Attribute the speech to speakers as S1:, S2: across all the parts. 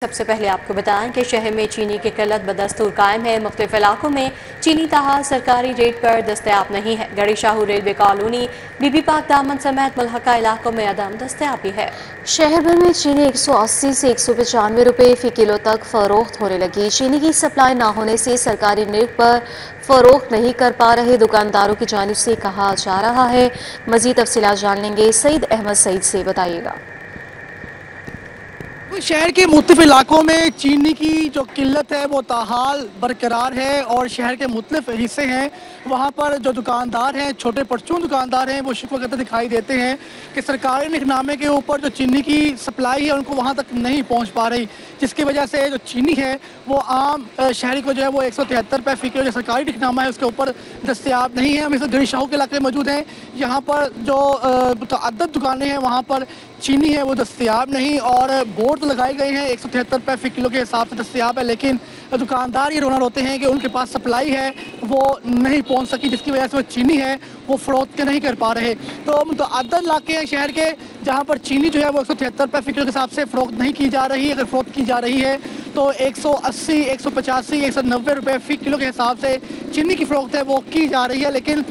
S1: سب سے پہلے آپ کو بتائیں کہ شہر میں چینی کی قلت بدستور قائم ہے۔ مختلف علاقوں میں چینی تاحال سرکاری ریٹ پر دستیاب نہیں ہے۔ گڑھی شاہو ریلوے کالونی، بی بی پاک دامن سمیت ملحقہ علاقوں میں عدم دستیابی ہے۔
S2: شہر بھر میں چینی 180 سے 195 روپے فی کلو تک فروخت ہونے لگی۔ چینی کی سپلائی نہ ہونے سے سرکاری ریٹ پر فروخت نہیں کر پا رہے دکانداروں کی جانب سے کہا جا رہا ہے۔ مزید تفصیلات جان لیں گے سعید احمد سعید سے، بتائیے گا۔
S3: شہر کے مختلف علاقوں میں چینی کی جو قلت ہے وہ تاحال برقرار ہے، اور شہر کے مختلف حصے ہیں وہاں پر جو دکاندار ہیں، چھوٹے پرچون دکاندار ہیں، وہ شکوہ کرتے دکھائی دیتے ہیں کہ سرکاری نقنامے کے اوپر جو چینی کی سپلائی ہے ان کو وہاں تک نہیں پہنچ پا رہی، جس کی وجہ سے جو چینی ہے وہ عام شہری کو جو ہے وہ 173 روپے فی کلو جو سرکاری نقنامہ ہے اس کے اوپر دستیاب نہیں ہے۔ ہم اس گڑھی شاہو کے علاقے میں موجود ہیں، یہاں پر جو متعدد دکانیں ہیں وہاں پر چینی ہے وہ دستیاب نہیں، اور بورڈ لگائے گئے ہیں 173 روپے فی کلو کے حساب سے دستیاب ہے، لیکن دکاندار یہ رونا روتے ہیں کہ ان کے پاس سپلائی ہے وہ نہیں پہنچ سکی، جس کی وجہ سے وہ چینی ہے وہ فروخت نہیں کر پا رہے۔ تو متعدد علاقے ہیں شہر کے جہاں پر چینی جو ہے وہ 173 روپے فی کلو کے حساب سے فروخت نہیں کی جا رہی۔ اگر فروخت کی جا رہی ہے تو 180، 185، 190 روپے فی کلو کے حساب سے چینی کی فروخت ہے وہ کی جا رہی ہے، لیکن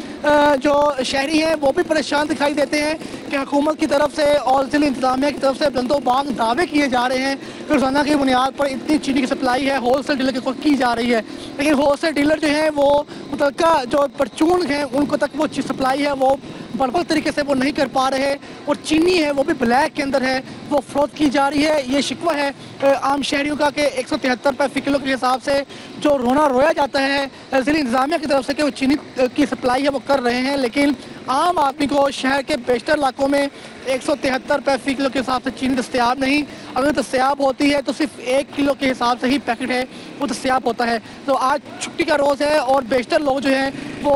S3: جو شہری ہیں وہ بھی پریشان دکھائی دیتے ہیں کہ حکومت کی طرف سے اور ضلع انتظامیہ کی طرف سے بلند و بانگ دعوے کیے جا رہے ہیں کہ روزانہ کی بنیاد پر اتنی چینی کی سپلائی ہے ہول سیل ڈیلر کے کی جا رہی ہے، لیکن ہول سیل ڈیلر جو ہیں وہ متعلقہ جو پرچون ہیں ان کو تک وہ سپلائی ہے وہ برابر طریقے سے وہ نہیں کر پا رہے، اور چینی ہے وہ بھی بلیک کے اندر ہے وہ فروخت کی جا رہی ہے۔ یہ شکوہ ہے عام شہریوں کا کہ 173 روپے فی کلو کے حساب سے جو رونا رویا جاتا ہے ضلع انتظامیہ کی طرف سے کہ وہ چینی کی سپلائی ہے وہ کر رہے ہیں، لیکن عام آدمی کو شہر کے بیشتر علاقوں میں 173 روپے فی کلو کے حساب سے چینی دستیاب نہیں۔ اگر دستیاب ہوتی ہے تو صرف 1 کلو کے حساب سے ہی پیکٹ ہے وہ دستیاب ہوتا ہے۔ تو آج چھٹی کا روز ہے اور بیشتر لوگ جو ہیں وہ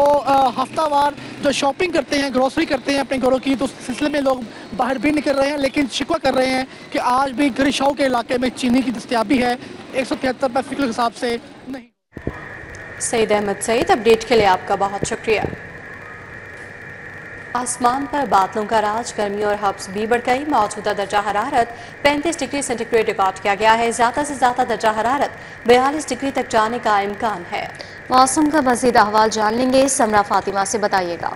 S3: ہفتہ وار جو شاپنگ کرتے ہیں، گروسری کرتے ہیں اپنے گھروں کی، تو اس سلسلے میں لوگ باہر بھی نکل رہے ہیں، لیکن شکوہ کر رہے ہیں کہ آج بھی گڑھی شاہو کے علاقے میں چینی کی دستیابی ہے 173 روپے فی کلو کے حساب سے نہیں۔
S1: سعید احمد سعید، اپڈیٹ کے لیے آپ کا بہت شکریہ۔ آسمان پر بادلوں کا راج، گرمی اور ہبس بھی بڑھ گئی۔ موجودہ درجہ حرارت 35 ڈگری سینٹی گریڈ ریکارڈ کیا گیا ہے۔ زیادہ سے زیادہ درجہ حرارت 42 ڈگری تک جانے کا امکان ہے۔
S2: موسم کا مزید احوال جان لیں گے سمرا فاطمہ سے، بتائیے گا۔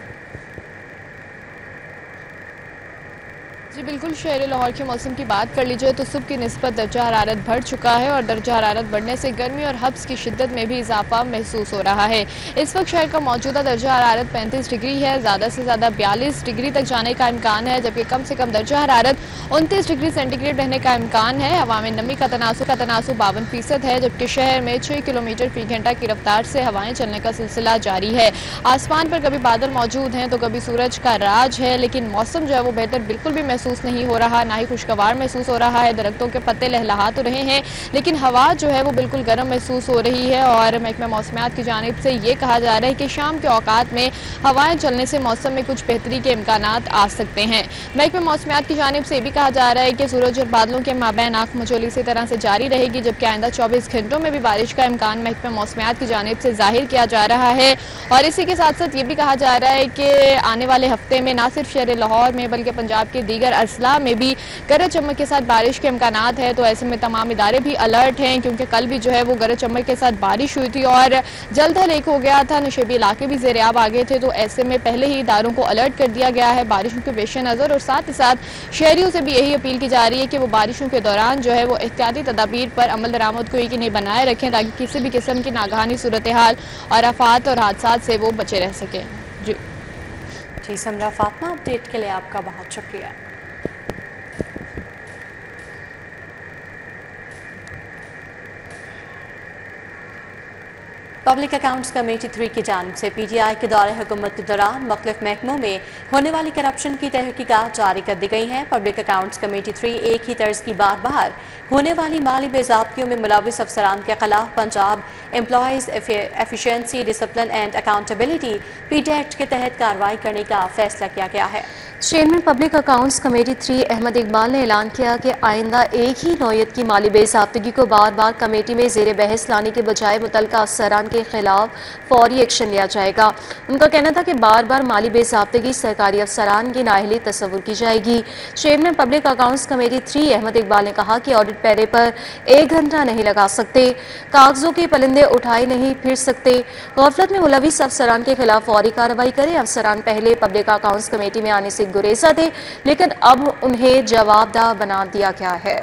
S4: جی بالکل، شہر لاہور کے موسم کی بات کر لیجئے تو صبح کی نسبت درجہ حرارت بڑھ چکا ہے، اور درجہ حرارت بڑھنے سے گرمی اور ہبس کی شدت میں بھی اضافہ محسوس ہو رہا ہے۔ اس وقت شہر کا موجودہ درجہ حرارت 35 ڈگری ہے، زیادہ سے زیادہ 42 ڈگری تک جانے کا امکان ہے، جبکہ کم سے کم درجہ حرارت 29 ڈگری سینٹی گریڈ رہنے کا امکان ہے۔ ہوا میں نمی کا تناسب 52% ہے، جبکہ شہر میں 6 کلومیٹر فی گھنٹہ کی رفتار سے ہوائیں چلنے کا سلسلہ جاری ہے۔ آسمان پر کبھی بادل موجود ہیں تو کبھی سورج کا راج ہے، لیکن موسم جو ہے وہ بہتر بالکل بھی محسوس نہیں ہو رہا، نہ ہی خوشگوار محسوس ہو رہا ہے۔ درختوں کے پتے لہلہا تو رہے ہیں، لیکن ہوا جو ہے وہ بالکل گرم محسوس ہو رہی ہے، اور محکمہ موسمیات کی جانب سے یہ کہا جا رہا ہے کہ شام کے اوقات میں ہوائیں چلنے سے موسم میں کچھ بہتری کے امکانات آ سکتے ہیں۔ محکمہ موسمیات کی جانب سے یہ بھی کہا جا رہا ہے کہ سورج اور بادلوں کے مابین آنکھ مچولی اسی طرح سے جاری رہے گی، جبکہ آئندہ 24 گھنٹوں میں بھی بارش کا امکان محکمہ موسمیات کی جانب سے ظاہر کیا جا رہا ہے۔ اور اسی کے ساتھ ساتھ یہ بھی کہا جا رہا ہے کہ آنے والے ہفتے میں نہ صرف شہر لاہور میں بلکہ پنجاب کے دیگر اضلاع میں بھی گرج چمک کے ساتھ بارش کے امکانات ہے۔ تو ایسے میں تمام ادارے بھی الرٹ ہیں، کیونکہ کل بھی جو ہے وہ گرج چمک کے ساتھ بارش ہوئی تھی اور جلدھل ایک ہو گیا تھا، نشیبی علاقے بھی زیر آب آ گئے تھے۔ تو ایسے میں پہلے ہی اداروں کو الرٹ کر دیا گیا ہے بارشوں کے پیش نظر، اور ساتھ ہی ساتھ شہریوں سے بھی یہی اپیل کی جا رہی ہے کہ وہ بارشوں کے دوران جو ہے وہ احتیاطی تدابیر پر عمل درآمد کو یقینی بنائے رکھیں، تاکہ کسی بھی قسم کی ناگہانی صورتحال اور آفات اور حادثات سے وہ بچے رہ سکیں۔
S1: جی سمرا فاطمہ، اپڈیٹ کے لیے آپ کا بہت شکریہ۔ پبلک اکاؤنٹس کمیٹی 3 کی جانب سے پی ٹی آئی کے دور حکومت کے دوران مختلف محکموں میں ہونے والی کرپشن کی تحقیقات جاری کر دی گئی ہیں۔ پبلک اکاؤنٹس کمیٹی 3 ایک ہی طرز کی بار بار ہونے والی مالی بے ضابطگیوں میں ملوث افسران کے خلاف Punjab employees efficiency discipline and accountability P D act کے تحت کارروائی کرنے کا فیصلہ کیا گیا ہے۔
S2: Chairman public accounts committee 3 Ahmad Iqbal نے اعلان کیا کہ آئندہ ایک ہی نوعیت کی مالی بے ضابطگی کو بار بار کمیٹی میں زیر بحث لانے کے بجائے متعلقہ افسران کے خلاف فوری ایکشن لیا جائے گا۔ ان کا کہنا تھا کہ بار بار مالی بے ضابطگی سرکاری افسران کی نااہلی تصور کی جائے گی۔ Chairman public accounts committee 3 Ahmad Iqbal نے کہا کہ آڈٹ پیرے پر 1 گھنٹہ نہیں لگا سکتے، کاغذوں کے پلندے اٹھائے نہیں پھر سکتے، غفلت میں ملوث افسران کے خلاف فوری کارروائی کریں۔ افسران پہلے پبلک اکاؤنٹس کمیٹی میں آنے سے گریزہ تھے، لیکن اب انہیں جواب دہ بنا دیا گیا ہے۔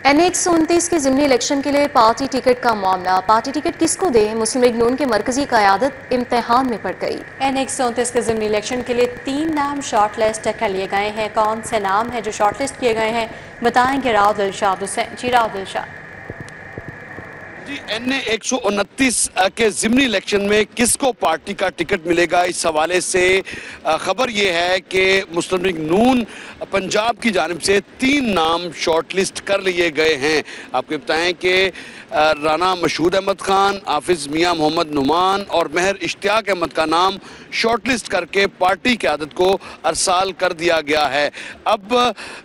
S2: این 129 کے ضمنی الیکشن کے لیے پارٹی ٹکٹ کا معاملہ، پارٹی ٹکٹ کس کو دیں؟ مسلم لیگ نون کی مرکزی قیادت امتحان میں پڑ گئی۔
S1: این 129 کے ضمنی الیکشن کے لیے 3 نام شارٹ لسٹ کر لیے گئے ہیں۔ کون سے نام ہیں جو شارٹ لسٹ کیے گئے ہیں، بتائیں گے راؤ دلشاد حسین۔ جی راؤ دلشاد۔
S5: جی این 129 کے ضمنی الیکشن میں کس کو پارٹی کا ٹکٹ ملے گا، اس حوالے سے خبر یہ ہے کہ مسلم لیگ نون پنجاب کی جانب سے 3 نام شارٹ لسٹ کر لیے گئے ہیں۔ آپ کو بتائیں کہ رانا مشہود احمد خان، حافظ میاں محمد نعمان اور مہر اشتیاق احمد کا نام شارٹ لسٹ کر کے پارٹی قیادت کو ارسال کر دیا گیا ہے۔ اب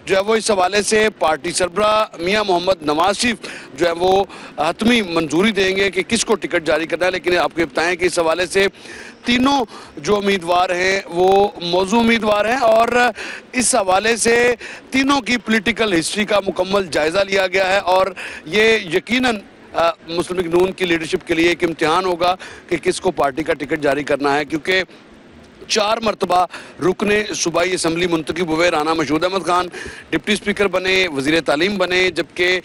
S5: جو ہے وہ اس حوالے سے پارٹی سربراہ میاں محمد نواز شریف جو ہے وہ حتمی منظوری دیں گے کہ کس کو ٹکٹ جاری کرنا ہے، لیکن آپ کو بتائیں کہ اس حوالے سے تینوں جو امیدوار ہیں وہ موضوع امیدوار ہیں، اور اس حوالے سے تینوں کی پولیٹیکل ہسٹری کا مکمل جائزہ لیا گیا ہے، اور یہ یقیناً مسلم لیگ نون کی لیڈرشپ کے لیے ایک امتحان ہوگا کہ کس کو پارٹی کا ٹکٹ جاری کرنا ہے، کیونکہ 4 مرتبہ رکن صوبائی اسمبلی منتخب ہوئے رانا مشہود احمد خان، ڈپٹی اسپیکر بنے، وزیر تعلیم بنے، جبکہ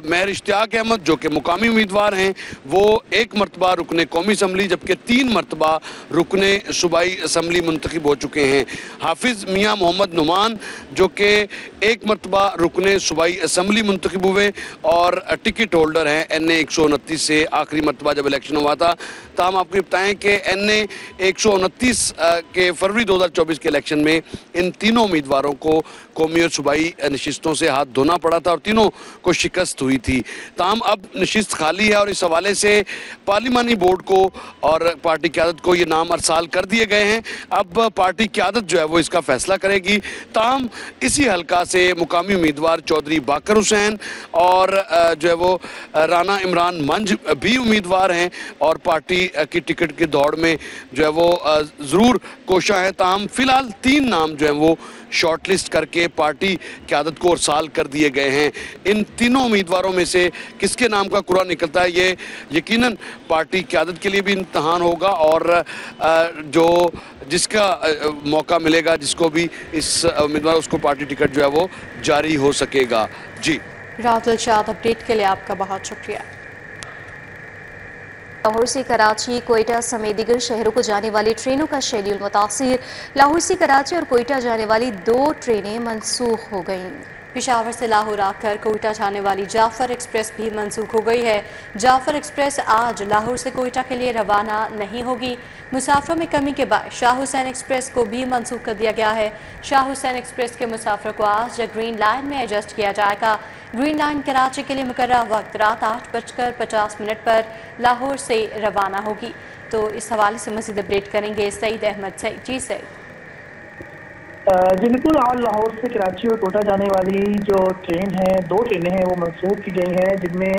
S5: مہر اشتیاق احمد جو کہ مقامی امیدوار ہیں وہ 1 مرتبہ رکن قومی اسمبلی جبکہ 3 مرتبہ رکن صوبائی اسمبلی منتخب ہو چکے ہیں۔ حافظ میاں محمد نعمان جو کہ 1 مرتبہ رکن صوبائی اسمبلی منتخب ہوئے اور ٹکٹ ہولڈر ہیں این 129 سے، آخری مرتبہ جب الیکشن ہوا تھا۔ تاہم آپ کو بتائیں کہ این 129 کے فروری 2024 کے الیکشن میں ان تینوں امیدواروں کو قومی اور صوبائی نشستوں سے ہاتھ دھونا پڑا تھا اور تینوں کو شکست ہوئی تھی۔ تاہم اب نشست خالی ہے اور اس حوالے سے پارلیمانی بورڈ کو اور پارٹی قیادت کو یہ نام ارسال کر دیے گئے ہیں۔ اب پارٹی قیادت جو ہے وہ اس کا فیصلہ کرے گی۔ تاہم اسی حلقہ سے مقامی امیدوار چودھری باقر حسین اور جو ہے وہ رانا عمران منج بھی امیدوار ہیں اور پارٹی کی ٹکٹ کی دوڑ میں جو ہے وہ ضرور کوشاں ہے۔ تاہم فی الحال 3 نام جو ہیں وہ شارٹ لسٹ کر کے پارٹی قیادت کو ارسال کر دیے گئے ہیں۔ ان تینوں امیدواروں میں سے کس کے نام کا قرعہ نکلتا ہے یہ یقیناً پارٹی قیادت کے لیے بھی امتحان ہوگا، اور جو جس کا موقع ملے گا، جس کو بھی اس امیدوار اس کو پارٹی ٹکٹ جو ہے وہ جاری ہو سکے گا۔ جی
S1: راؤ دلشاد، اپڈیٹ کے لیے آپ کا بہت شکریہ۔
S2: لاہور سے کراچی، کوئٹہ سمیت دیگر شہروں کو جانے والی ٹرینوں کا شیڈول متاثر، لاہور سے کراچی اور کوئٹہ جانے والی 2 ٹرینیں منسوخ ہو گئیں۔
S1: پشاور سے لاہور آ کر کوئٹہ جانے والی جعفر ایکسپریس بھی منسوخ ہو گئی ہے۔ جعفر ایکسپریس آج لاہور سے کوئٹہ کے لیے روانہ نہیں ہوگی۔ مسافروں میں کمی کے بعد شاہ حسین ایکسپریس کو بھی منسوخ کر دیا گیا ہے۔ شاہ حسین ایکسپریس کے مسافروں کو آج گرین لائن میں ایڈجسٹ کیا جائے گا۔ گرین لائن کراچی کے لیے مقررہ وقت رات 8:50 پر لاہور سے روانہ ہوگی۔ تو اس حوالے سے مزید اپڈیٹ کریں گے سعید احمد سعید۔ جی سعید۔
S6: جی بالکل، آج لاہور سے کراچی اور کوئٹہ جانے والی جو ٹرین ہیں 2 ٹرینیں ہیں وہ منسوخ کی گئی ہیں، جن میں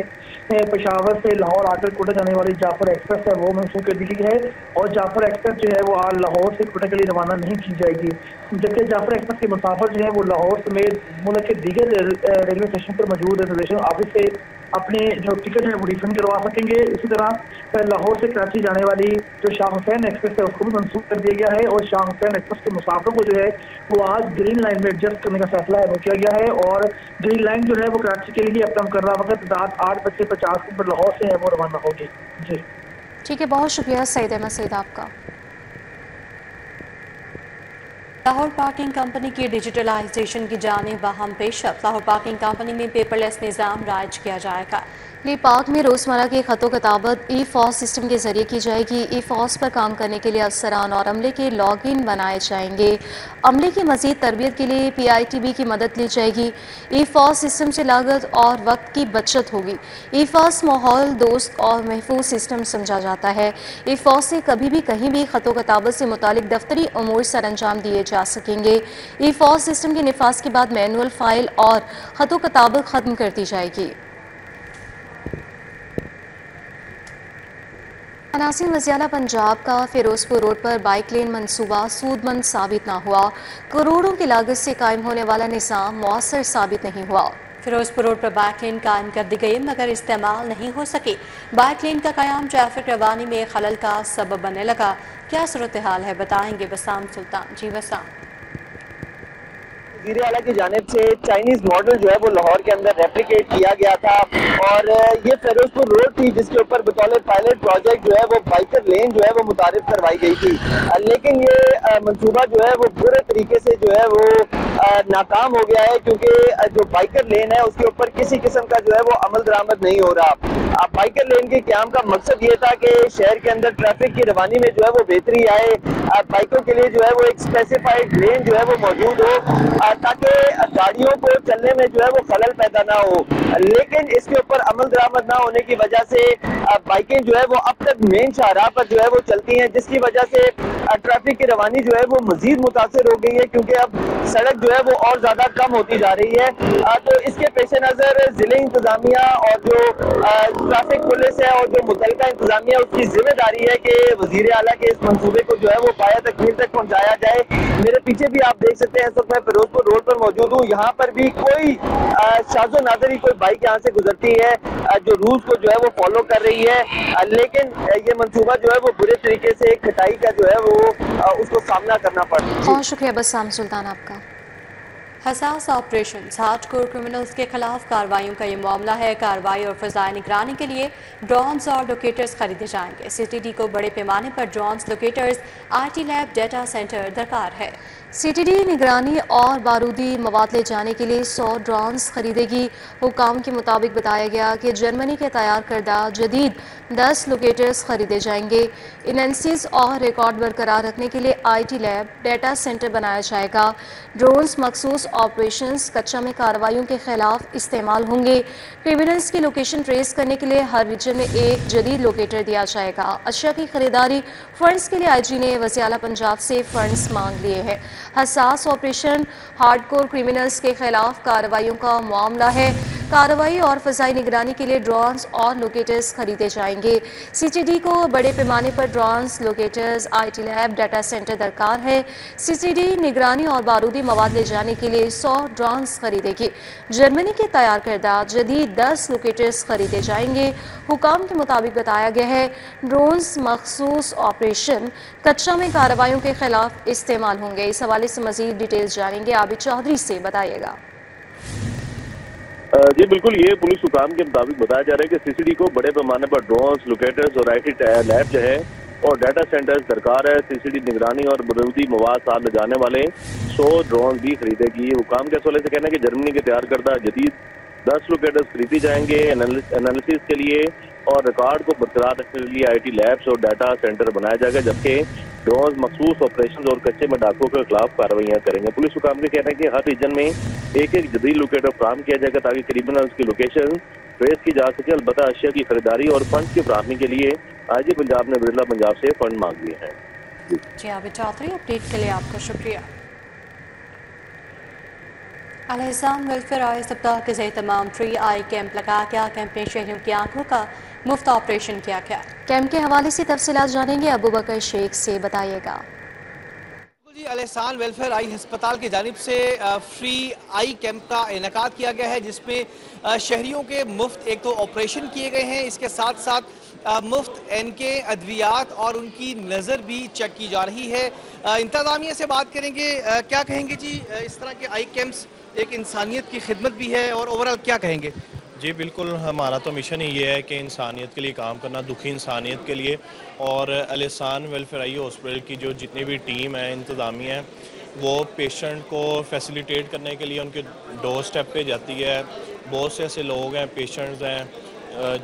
S6: پشاور سے لاہور آ کر کوئٹہ جانے والی جعفر ایکسپریس ہے وہ منسوخ کر دی گئی ہے، اور جعفر ایکسپریس جو ہے وہ آج لاہور سے کوئٹہ کے لیے روانہ نہیں کی جائے گی، جبکہ جعفر ایکسپریس کے مسافر جو ہیں وہ لاہور سمیت ملک کے دیگر ریلوے اسٹیشن پر موجود ریزرویشن آفس سے اپنے جو ٹکٹ ہے وہ ریفنڈ کروا سکیں گے۔ اسی طرح لاہور سے کراچی جانے والی جو شاہ حسین ایکسپریس ہے اس کو بھی منسوخ کر دیا گیا ہے، اور شاہ حسین ایکسپریس کے مسافروں کو جو ہے وہ آج گرین لائن میں ایڈجسٹ کرنے کا فیصلہ کیا گیا ہے، اور گرین لائن جو ہے وہ کراچی کے لیے اپنا مقررہ وقت رات 8:50 پر لاہور سے ہے وہ روانہ ہوگی۔ جی
S2: ٹھیک ہے، بہت شکریہ سعید احمد سعید آپ کا۔
S1: لاہور پارکنگ کمپنی کی ڈیجیٹلائزیشن کی جانب اہم پیش رفت، لاہور پارکنگ کمپنی میں پیپر لیس نظام رائج کیا جائے گا۔
S2: پاک میں روزمرہ کی خط و کتابت ای فوس سسٹم کے ذریعے کی جائے گی۔ ای فوس پر کام کرنے کے لیے افسران اور عملے کے لاگ ان بنائے جائیں گے۔ عملے کی مزید تربیت کے لیے پی آئی ٹی بی کی مدد لی جائے گی۔ ای فوس سسٹم سے لاگت اور وقت کی بچت ہوگی۔ ای فوس ماحول دوست اور محفوظ سسٹم سمجھا جاتا ہے۔ ای فوس سے کبھی بھی کہیں بھی خط و کتابت سے متعلق دفتری امور سر انجام دیے جا سکیں گے۔ ای فوس سسٹم کے نفاذ کے بعد مینول فائل اور خط و کتابت ختم کر دی جائے گی۔ ناظرین، وزیر پنجاب کا فیروز پور روڈ پر بائک لین منصوبہ سود مند ثابت نہ ہوا۔ کروڑوں کی لاگت سے قائم ہونے والا نظام مؤثر ثابت نہیں ہوا۔
S1: فیروز پور روڈ پر بائک لین قائم کر دی گئی مگر استعمال نہیں ہو سکی۔ بائک لین کا قیام ٹریفک روانی میں خلل کا سبب بننے لگا۔ کیا صورتحال ہے بتائیں گے بسام سلطان۔ جی بسام۔
S7: وزیر اعلیٰ کی جانب سے چائنیز ماڈل جو ہے وہ لاہور کے اندر ریپلیکیٹ کیا گیا تھا اور یہ فیروز پور روڈ تھی جس کے اوپر بطور پائلٹ پروجیکٹ جو ہے وہ بائکر لین جو ہے وہ متعارف کروائی گئی تھی، لیکن یہ منصوبہ جو ہے وہ برے طریقے سے جو ہے وہ ناکام ہو گیا ہے کیونکہ جو بائکر لین ہے اس کے اوپر کسی قسم کا جو ہے وہ عمل درآمد نہیں ہو رہا۔ بائکر لین کے قیام کا مقصد یہ تھا کہ شہر کے اندر ٹریفک کی روانی میں جو ہے وہ بہتری آئے، بائکوں کے لیے جو ہے وہ ایک اسپیسیفائڈ لین جو ہے وہ موجود ہو تاکہ گاڑیوں کو چلنے میں جو ہے وہ خلل پیدا نہ ہو، لیکن اس کے اوپر عمل درآمد نہ ہونے کی وجہ سے بائکیں جو ہے وہ اب تک مین شاہراہ پر جو ہے وہ چلتی ہیں، جس کی وجہ سے ٹریفک کی روانی جو ہے وہ مزید متاثر ہو گئی ہے کیونکہ اب سڑک جو ہے وہ اور زیادہ کم ہوتی جا رہی ہے۔ تو اس کے پیش نظر ضلع انتظامیہ اور جو ٹریفک پولیس ہے اور جو متعلقہ انتظامیہ اس کی ذمہ داری ہے کہ وزیر اعلیٰ کے اس منصوبے کو جو ہے وہ پایہ تکمیل تک پہنچایا جائے۔ میرے پیچھے بھی آپ دیکھ سکتے ہیں اس وقت میں فیروز پور روڈ پر موجود ہوں، یہاں پر بھی کوئی شاذ و نادر ہی کوئی بائک یہاں سے گزرتی ہے جو رولز کو جو ہے وہ فالو کر رہی ہے، لیکن یہ منصوبہ جو ہے وہ برے طریقے سے کھٹائی کا جو ہے وہ اس کو سامنا کرنا پڑ رہا ہے۔
S2: بہت شکریہ بسام سلطان آپ کا۔
S1: حساس آپریشنز ہارڈ کور کرمنلز کے خلاف کارروائیوں کا یہ معاملہ ہے۔ کارروائی اور فضائی نگرانی کے لیے ڈرونز اور لوکیٹرز خریدے جائیں گے۔ سی ٹی ڈی کو بڑے پیمانے پر drones, locators, I T lab, data centre درکار ہے۔
S2: سی ٹی ڈی نگرانی اور بارودی مواد لے جانے کے لیے 100 ڈرونز خریدے گی۔ حکام کے مطابق بتایا گیا کہ جرمنی کے تیار کردہ جدید 10 لوکیٹرز خریدے جائیں گے۔ انالسس اور ریکارڈ برقرار رکھنے کے لیے آئی ٹی لیب، ڈیٹا سینٹر بنایا جائے گا۔ ڈرونز مخصوص آپریشنز کچا میں کارروائیوں کے خلاف استعمال ہوں گے۔ کرمنلز کی لوکیشن ٹریس کرنے کے لیے ہر ریجن میں ایک جدید لوکیٹر دیا جائے گا۔ اشیاء کی خریداری فنڈز کے لیے آئی جی نے وزیر اعلیٰ پنجاب سے فنڈز مانگ لیے ہیں۔ حساس آپریشن ہارڈ کور کرمنلز کے خلاف کارروائیوں کا معاملہ ہے۔ کارروائی اور فضائی نگرانی کے لیے ڈرونز اور لوکیٹرز خریدے جائیں گے۔ سی ٹی ڈی کو بڑے پیمانے پر drones, locators, I T lab, data centre درکار ہے۔ سی ٹی ڈی نگرانی اور بارودی مواد لے جانے کے لیے 100 ڈرونز خریدے گی۔ جرمنی کے تیار کردہ جدید 10 لوکیٹرز خریدے جائیں گے۔ حکام کے مطابق بتایا گیا ہے ڈرونز مخصوص آپریشن کچا میں کارروائیوں کے خلاف استعمال ہوں گے۔ اس حوالے سے مزید ڈیٹیلز جانیں گے عابد چودھری سے، بتائیے گا۔
S8: جی بالکل، یہ پولیس حکام کے مطابق بتایا جا رہا ہے کہ سی سی ڈی کو بڑے پیمانے پر ڈرونز، لوکیٹرز اور آئی ٹی لیب جو ہے اور ڈیٹا سینٹرز درکار ہے۔ سی سی ڈی نگرانی اور بارودی مواد ساتھ لے جانے والے 100 ڈرون بھی خریدے گی۔ حکام کے حوالے سے کہنا ہے کہ جرمنی کے تیار کردہ جدید 10 لوکیٹرز خریدی جائیں گے انالیسس کے لیے اور ریکارڈ کو برقرار رکھنے کے لیے آئی ٹی لیبس اور ڈیٹا سینٹر بنایا جائے گا، جبکہ ڈرونز مخصوص آپریشنز اور کچے میں ڈاکوں کے خلاف کارروائیاں کریں گے۔ پولیس حکام کا کہنا ہے کہ ہر ریجن میں ایک جدید لوکیٹر فراہم کیا جائے گا تاکہ کرمنلز کی لوکیشن ٹریس کی جا سکے۔ البتہ اشیاء کی خریداری اور فنڈز کی فراہمی کے لیے آئی جی پنجاب نے وزیر پنجاب سے فنڈ مانگ لیے ہیں۔
S1: جی عابد چودھری، اپڈیٹ کے لیے آپ کا شکریہ۔ الحسان ویلفیئر آئی ہسپتال کے ذریعے تمام فری آئی کیمپ لگایا گیا۔ کیمپ میں شہریوں کی آنکھوں کا مفت آپریشن کیا گیا۔
S2: کیمپ کے حوالے سے تفصیلات جانیں گے ابو بکر شیخ سے، بتائیے گا۔
S3: جی الحسان ویلفیئر آئی ہسپتال کی جانب سے فری آئی کیمپ کا انعقاد کیا گیا ہے، جس میں شہریوں کے مفت ایک تو آپریشن کیے گئے ہیں، اس کے ساتھ ساتھ مفت ان کے ادویات اور ان کی نظر بھی چیک کی جا رہی ہے۔ انتظامیہ سے بات کریں گے، کیا کہیں گے جی؟ اس طرح کے آئی کیمپس ایک انسانیت کی خدمت بھی ہے اور اوورال کیا کہیں گے؟
S9: جی بالکل، ہمارا تو مشن ہی یہ ہے کہ انسانیت کے لیے کام کرنا، دکھی انسانیت کے لیے، اور الحسان ویلفیئر آئی ہاسپٹل کی جو جتنی بھی ٹیم ہے، انتظامیہ ہے، وہ پیشنٹ کو فیسیلیٹیٹ کرنے کے لیے ان کے ڈور سٹیپ پہ جاتی ہے۔ بہت سے ایسے لوگ ہیں، پیشنٹس ہیں